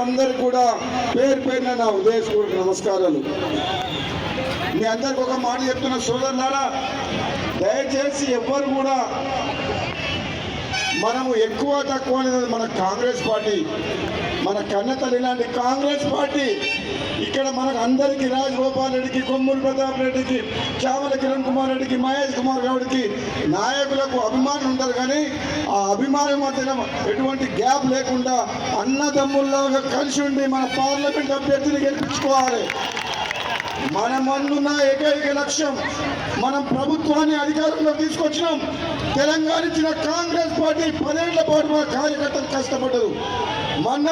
నాయకులందరికీ కూడా పేరు పేరున నా ఉదయపూర్వక నమస్కారాలు. మీ అందరికి ఒక మాట చెప్తున్న సోదరులారా, దయచేసి ఎవ్వరు కూడా మనము ఎక్కువ తక్కువ అనేది మన కాంగ్రెస్ పార్టీ, మన కన్నతల్లి లాంటి కాంగ్రెస్ పార్టీ ఇక్కడ మనకు అందరికీ రాజగోపాల్ రెడ్డికి, కొమ్మూరు ప్రతాప్ రెడ్డికి, చామల కిరణ్ కుమార్ రెడ్డికి, మహేష్ కుమార్ గౌడ్కి నాయకులకు అభిమానం ఉంటారు. కానీ ఆ అభిమానం మధ్యన ఎటువంటి గ్యాప్ లేకుండా అన్నదమ్ముల్లాగా కలిసి ఉండి మన పార్లమెంట్ అభ్యర్థిని గెలిపించుకోవాలి. మన ముందున్న ఏకైక లక్ష్యం, మనం ప్రభుత్వాన్ని అధికారంలో తీసుకొచ్చినాం. తెలంగాణ ఇచ్చిన కాంగ్రెస్ పార్టీ 10 ఏళ్ల పాటు మన కార్యకర్తలు కష్టపడ్డరు. మొన్న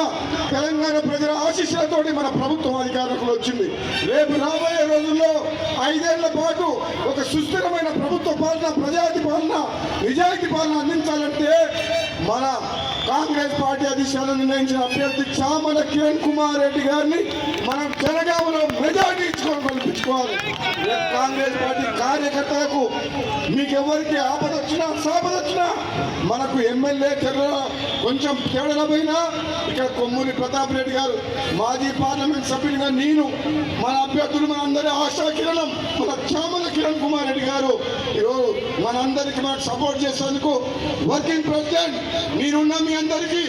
తెలంగాణ ప్రజల ఆశీస్సులతోటి మన ప్రభుత్వం అధికారంలో వచ్చింది. రేపు రాబోయే రోజుల్లో 5 ఏళ్ల పాటు ఒక సుస్థిరమైన ప్రభుత్వ పాలన, ప్రజాతి పాలన, నిజాయితీ పాలన అందించాలంటే మన కాంగ్రెస్ పార్టీ అధిష్టానం నిర్ణయించిన అభ్యర్థి చామల కిరణ్ కుమార్ రెడ్డి గారిని మనం జనగామలో మెజార్టీ ఇచ్చుకొని కల్పించుకోవాలి. కాంగ్రెస్ పార్టీ కార్యకర్తలకు మీకెవరికి ఆపద వచ్చినా సాపద వచ్చినా మనకు ఎమ్మెల్యే కొంచెం తేడా పోయినా ఇక్కడ కొమ్మూరి ప్రతాప్ రెడ్డి గారు, మాజీ పార్లమెంట్ సభ్యులుగా నేను, మన అభ్యర్థులు మనందరి ఆశా కిరణం మన చామల కిరణ్ కుమార్ రెడ్డి గారు ఈరోజు మనందరికీ మనకు సపోర్ట్ చేసేందుకు వర్కింగ్ ప్రెసిడెంట్ మీరున్న మీ అందరికీ